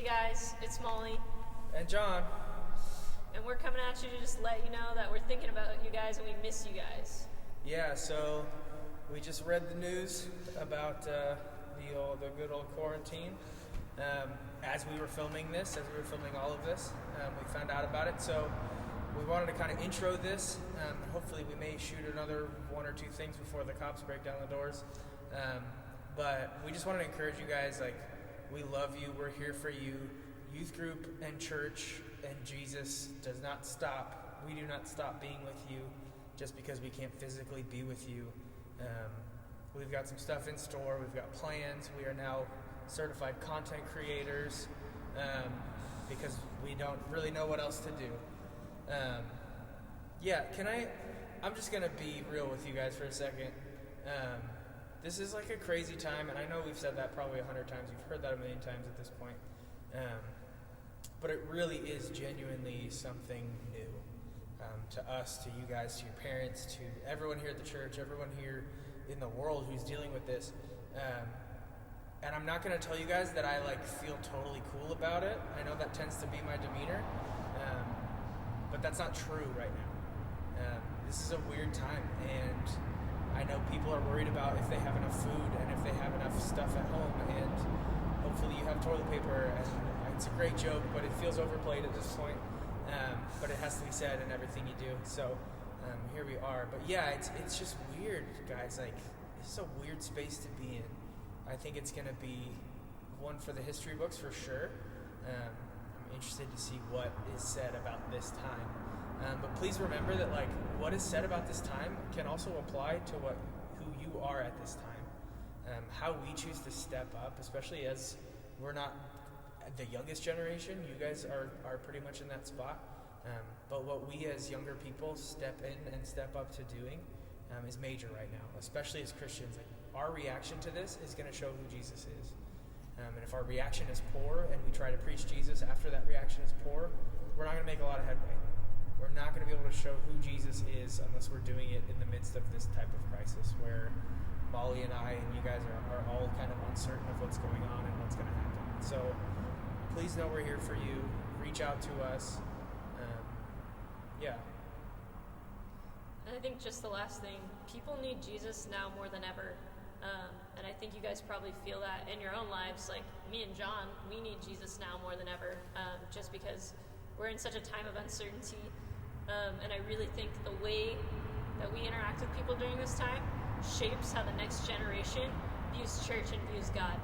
Hey guys, it's Molly. And John. And we're coming at you to just let you know that we're thinking about you guys and we miss you guys. Yeah, so we just read the news about the good old quarantine. As we were filming all of this, we found out about it. So we wanted to kind of intro this. Hopefully we may shoot another one or two things before the cops break down the doors. But we just wanted to encourage you guys, we love you, we're here for you. Youth group and church and Jesus does not stop. We do not stop being with you just because we can't physically be with you. We've got some stuff in store. We've got plans. We are now certified content creators because we don't really know what else to do. I'm just going to be real with you guys for a second. This is like a crazy time, and I know we've said that probably 100 times. You've heard that a million times at this point. But it really is genuinely something new to us, to you guys, to your parents, to everyone here at the church, everyone here in the world who's dealing with this. And I'm not going to tell you guys that I feel totally cool about it. I know that tends to be my demeanor, but that's not true right now. This is a weird time, and I know people are worried about if they have enough food and if they have enough stuff at home, and hopefully you have toilet paper. And it's a great joke, but it feels overplayed at this point. But it has to be said in everything you do. So here we are. But yeah, it's just weird, guys. It's a weird space to be in. I think it's going to be one for the history books for sure. I'm interested to see what is said about this time. But please remember that what is said about this time can also apply to who you are at this time. How we choose to step up, especially as we're not the youngest generation. You guys are pretty much in that spot. But what we as younger people step in and step up to doing is major right now, especially as Christians. Our reaction to this is going to show who Jesus is. And if our reaction is poor and we try to preach Jesus after that reaction is poor, we're not going to make a lot of headway. We're not going to be able to show who Jesus is unless we're doing it in the midst of this type of crisis where Molly and I and you guys are all kind of uncertain of what's going on and what's going to happen. So please know we're here for you. Reach out to us. And I think just the last thing, people need Jesus now more than ever. And I think you guys probably feel that in your own lives. Me and John, we need Jesus now more than ever, just because we're in such a time of uncertainty. And I really think the way that we interact with people during this time shapes how the next generation views church and views God.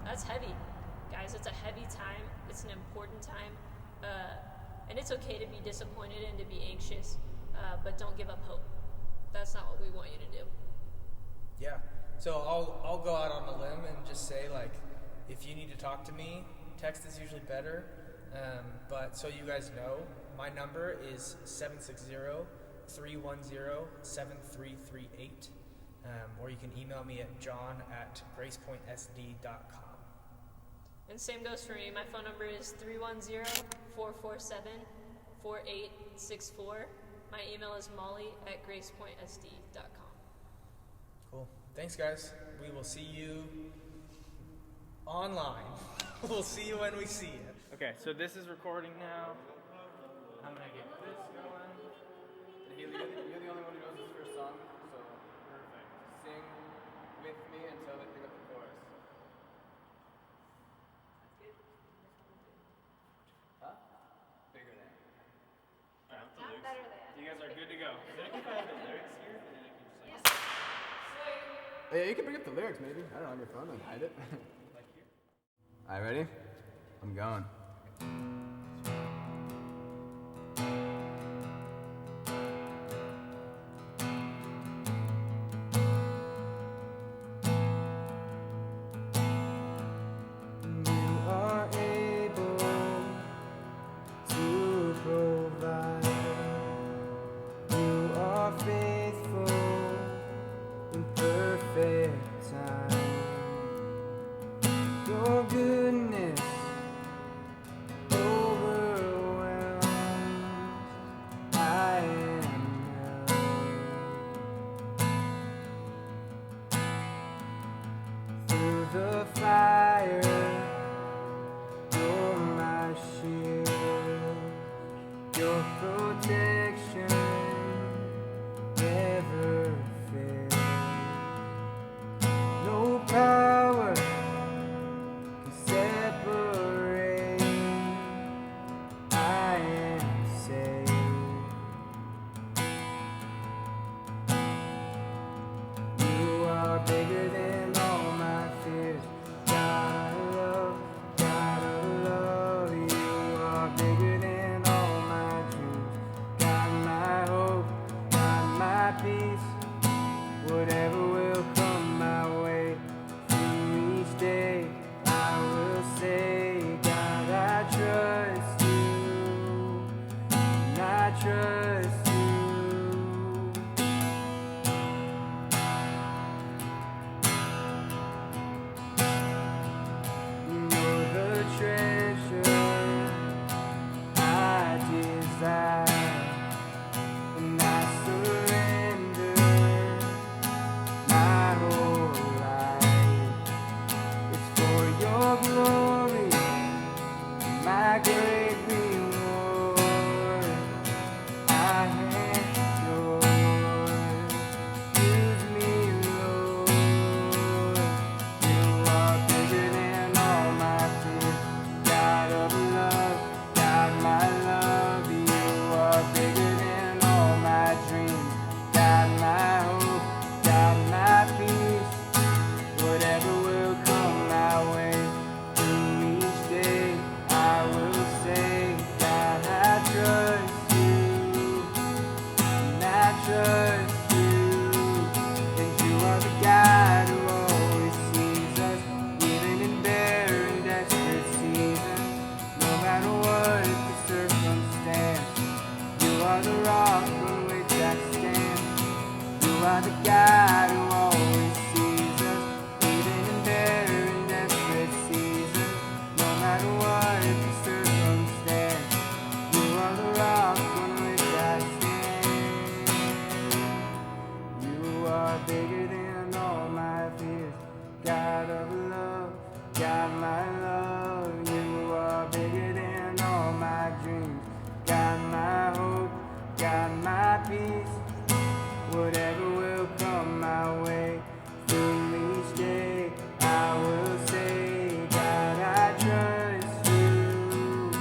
That's heavy. Guys, it's a heavy time. It's an important time. And it's okay to be disappointed and to be anxious, but don't give up hope. That's not what we want you to do. Yeah. So I'll go out on a limb and just say, if you need to talk to me, text is usually better. But so you guys know, my number is 760-310-7338. Or you can email me at john@gracepointsd.com. And same goes for me. My phone number is 310-447-4864. My email is molly@gracepointsd.com. Cool. Thanks, guys. We will see you online. We'll see you when we see you. Okay, so this is recording now. I'm going to get this going. You're the only one who knows this first song, so perfect. Sing with me until they pick up the chorus. Huh? Bigger than. Not better than. You guys are good to go. Yeah, you can bring up the lyrics maybe. I don't know, on your phone and hide it. Alright, ready? I'm going. God, my love, you are bigger than all my dreams. God, my hope, God, my peace. Whatever will come my way, through each day, I will say, God, I trust you.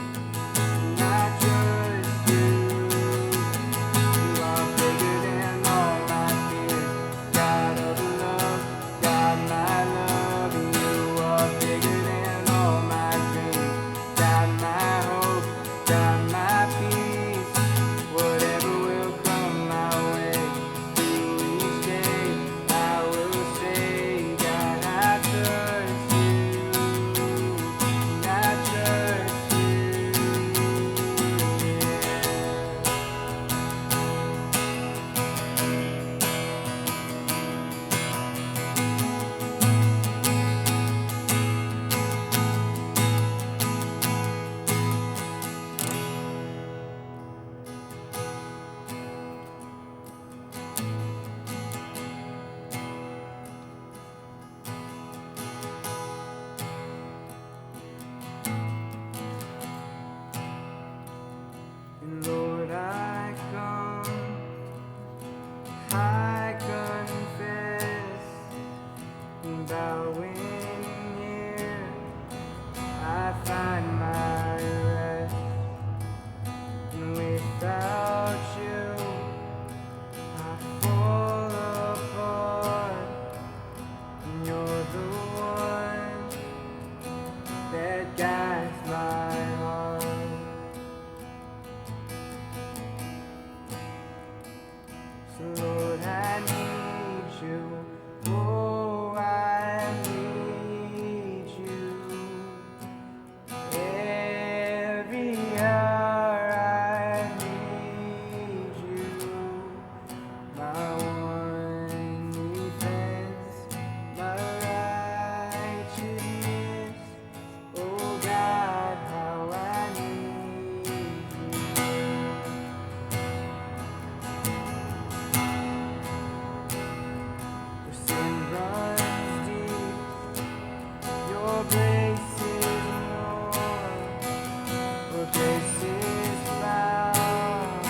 I trust you. You are bigger than all my fears. God of love, God, my love. You are bigger than all my dreams. God, my hope, God, my peace. Whatever will come my way, through each day, I will say, God, I trust you. I trust you. And Lord, I come, I confess, bowing here, I find my rest. And without you, I fall apart. And you're the one that guides my heart. So Lord, I need you. Oh, I need you. Every hour I need you. My one defense, my righteousness. Oh God, how I need you. Your sin runs deep, your grace is more. Where grace is found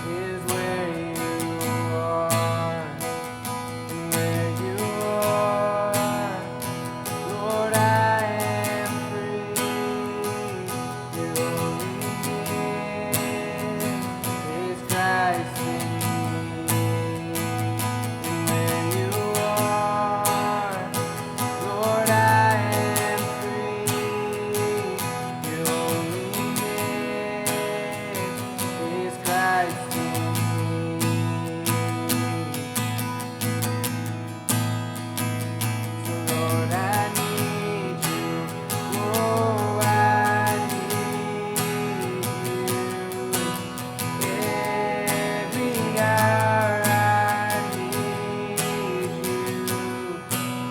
is where you are. And where you are, Lord, I am free. The only is Christ in me. And where you are, Lord, I am free. The only is Christ in me. So Lord, I need you. Oh, I need you. Every hour I need you.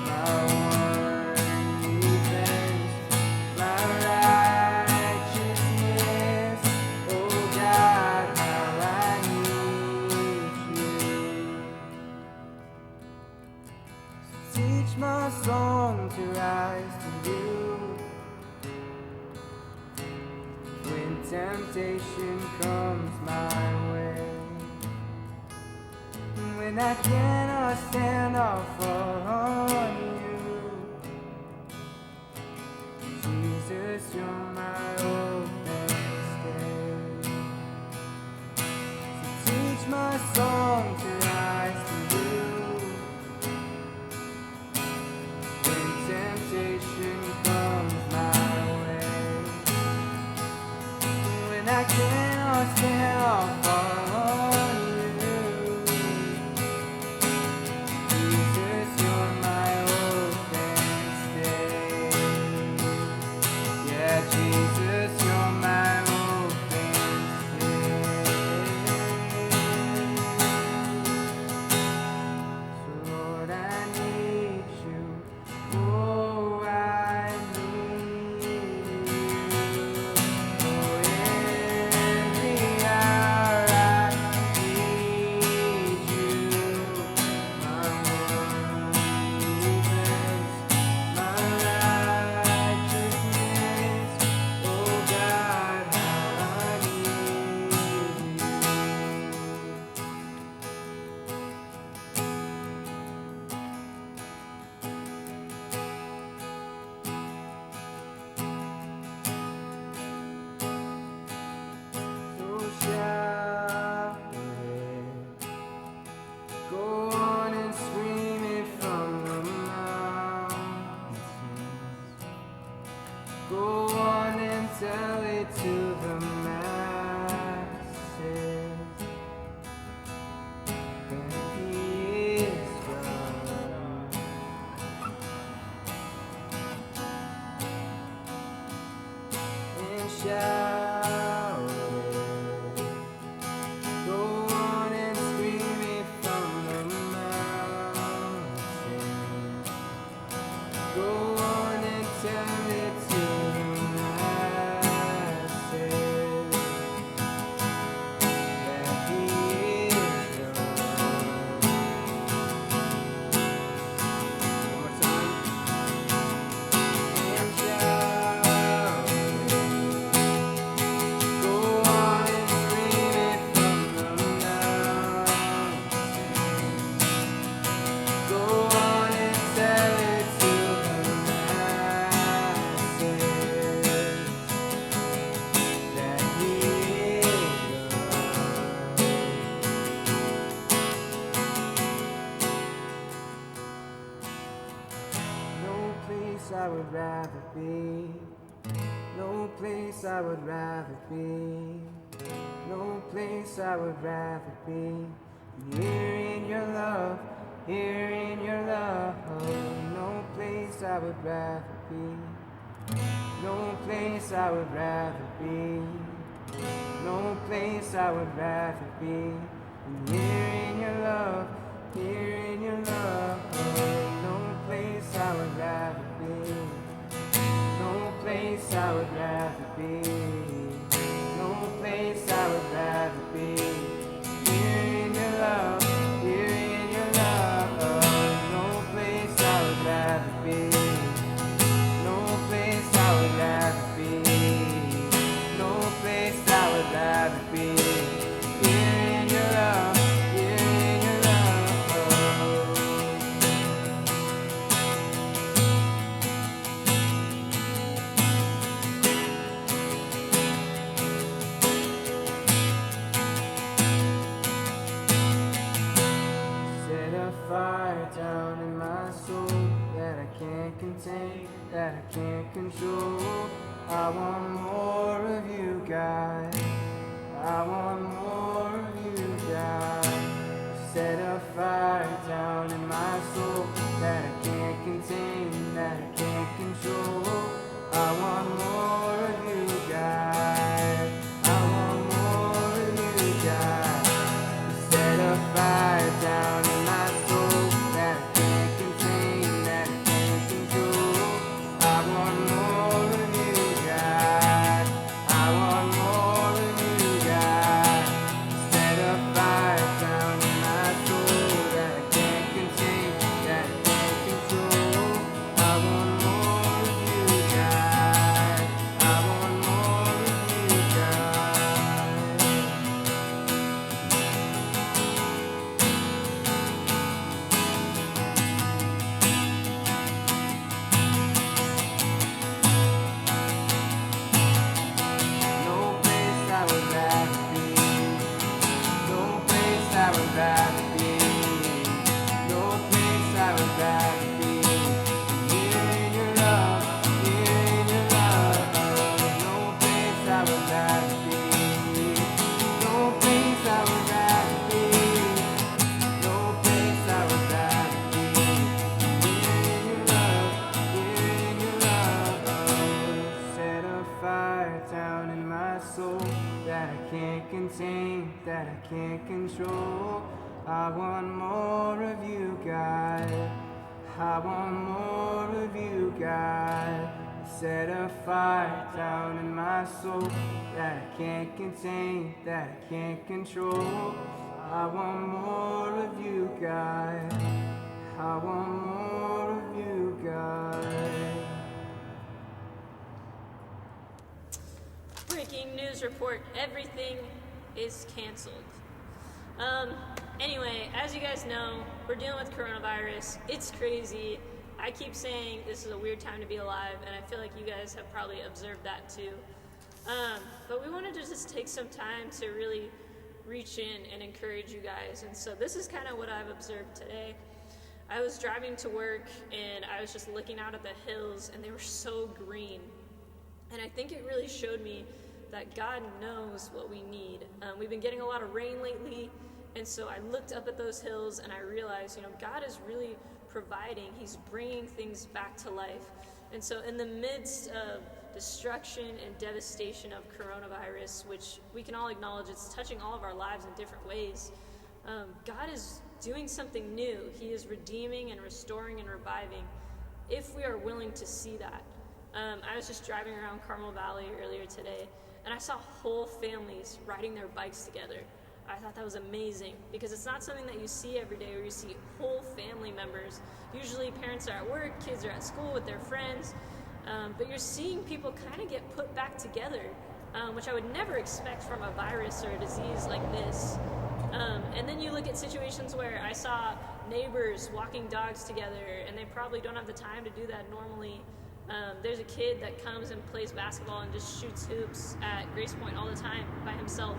My one defense, my righteousness. Oh God, how I need you. Teach my song to rise to you when temptation comes my way. When I cannot stand or fall on you, Jesus, you're my open stay. So teach my song to rise to you when temptation comes my way. When I cannot stand or fall on you, Jesus, you're my open stay. Yeah, Jesus, you're my open stay. Go on and tell it to the masses that He is God. And shout it. Go on and scream it from the mountains. Go on and tell it to the masses that He is God. One more time. And shout it. Go on and scream it from the mountains. Go on and tell it to the masses that He is God. No place I would rather be. No place I would rather be. No place I would rather be. Here in your love, here in your love. No place I would rather be. No place I would rather be. No place I would rather be. Here in your love, here in your love. No place I would rather be. No place I would rather be. No place I would rather be. Here in your love, here in your love. No place I would rather be. No place I would rather be. No place I would rather be. Here in your love, here in your love. Set a fire down in my soul that I can't contain, that I can't control. I want more of you, God. I want more of you, God. Set a fire down in my soul that I can't contain, that I can't control. I want more of you, God. I want more of you, God. Set a fire down in my soul that I can't contain, that I can't control. I want more of you, God. I want more of you, God. Set a fire down in my soul that I can't contain, that I can't control. I want more of you, God. I want more of you, God. No place I would rather be. No place I would rather be. No place I would rather be. Here in your love, here in your love. No place I would rather be. No place I would rather be. No place I would rather be. Here in your love, here in your love. Set a fire down in my soul that I can't contain, that I can't control. I want more of you, God. I want more of you, God. Set a fire down in my soul that I can't contain, that I can't control. I want more of you, God. I want more of you, God. Breaking news report, everything is canceled. Anyway, as you guys know, we're dealing with coronavirus. It's crazy. I keep saying this is a weird time to be alive, and I feel like you guys have probably observed that too. But we wanted to just take some time to really reach in and encourage you guys. And so this is kind of what I've observed today. I was driving to work, and I was just looking out at the hills, and they were so green. And I think it really showed me that God knows what we need. We've been getting a lot of rain lately, and so I looked up at those hills and I realized, God is really providing. He's bringing things back to life. And so in the midst of destruction and devastation of coronavirus, which we can all acknowledge it's touching all of our lives in different ways, God is doing something new. He is redeeming and restoring and reviving if we are willing to see that. I was just driving around Carmel Valley earlier today, and I saw whole families riding their bikes together. I thought that was amazing because it's not something that you see every day where you see whole family members. Usually parents are at work, kids are at school with their friends, but you're seeing people kind of get put back together, which I would never expect from a virus or a disease like this. And then you look at situations where I saw neighbors walking dogs together, and they probably don't have the time to do that normally. There's a kid that comes and plays basketball and just shoots hoops at Grace Point all the time by himself.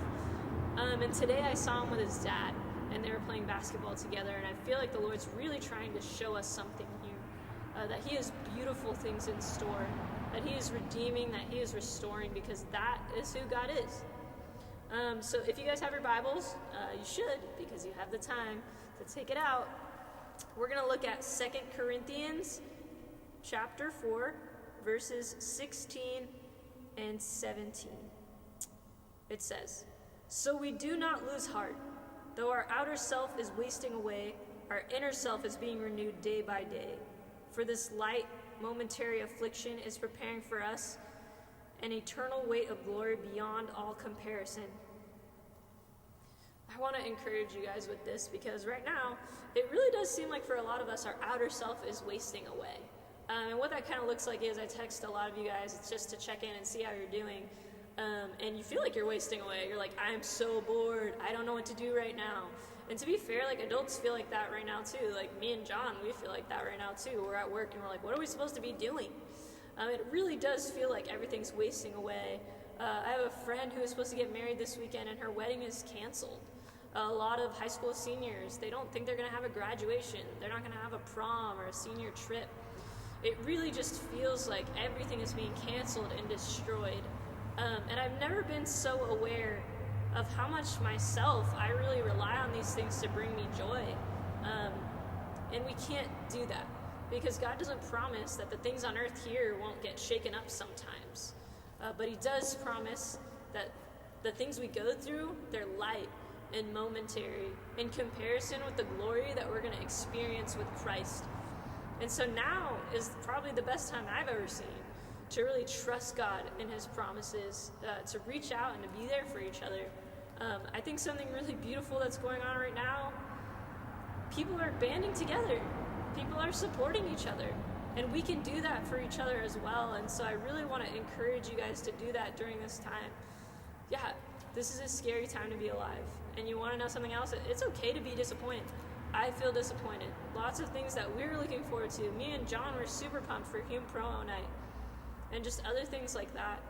And today I saw him with his dad, and they were playing basketball together, and I feel like the Lord's really trying to show us something here, that He has beautiful things in store, that He is redeeming, that He is restoring, because that is who God is. So if you guys have your Bibles, you should, because you have the time to take it out. We're going to look at 2 Corinthians chapter 4, verses 16 and 17. It says, "So we do not lose heart. Though our outer self is wasting away, our inner self is being renewed day by day. For this light, momentary affliction is preparing for us an eternal weight of glory beyond all comparison." I want to encourage you guys with this because right now, it really does seem like for a lot of us, our outer self is wasting away. And what that kind of looks like is I text a lot of you guys, it's just to check in and see how you're doing. And you feel like you're wasting away. You're like, I'm so bored. I don't know what to do right now. And to be fair, like adults feel like that right now too. Like me and John, we feel like that right now too. We're at work and we're like, what are we supposed to be doing? It really does feel like everything's wasting away. I have a friend who was supposed to get married this weekend and her wedding is canceled. A lot of high school seniors, they don't think they're going to have a graduation. They're not going to have a prom or a senior trip. It really just feels like everything is being canceled and destroyed. And I've never been so aware of how much myself I really rely on these things to bring me joy. And we can't do that because God doesn't promise that the things on earth here won't get shaken up sometimes. But He does promise that the things we go through, they're light and momentary in comparison with the glory that we're going to experience with Christ. And so now is probably the best time I've ever seen to really trust God in His promises, to reach out and to be there for each other. I think something really beautiful that's going on right now, people are banding together. People are supporting each other. And we can do that for each other as well. And so I really want to encourage you guys to do that during this time. Yeah, this is a scary time to be alive. And you want to know something else? It's okay to be disappointed. I feel disappointed. Lots of things that we're looking forward to. Me and John were super pumped for Hume Promo Night. And just other things like that.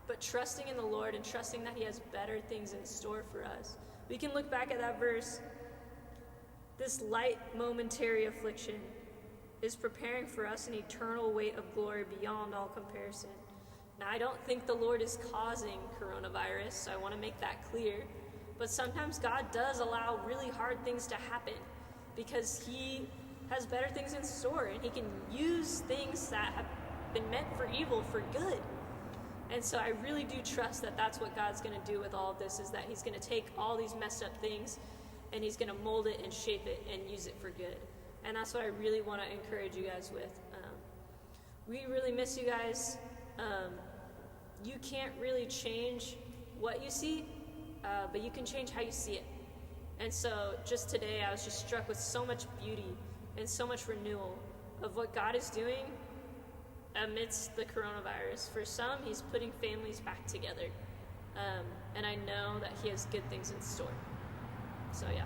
But trusting in the Lord and trusting that He has better things in store for us. We can look back at that verse. This light momentary affliction is preparing for us an eternal weight of glory beyond all comparison. Now, I don't think the Lord is causing coronavirus, so I want to make that clear. But sometimes God does allow really hard things to happen because He has better things in store, and He can use things that have been meant for evil for good. And so I really do trust that that's what God's going to do with all of this, is that He's going to take all these messed up things and He's going to mold it and shape it and use it for good. And that's what I really want to encourage you guys with. We really miss you guys. You can't really change what you see, but you can change how you see it. And so just today I was just struck with so much beauty and so much renewal of what God is doing amidst the coronavirus. For some, He's putting families back together. And I know that He has good things in store. So yeah.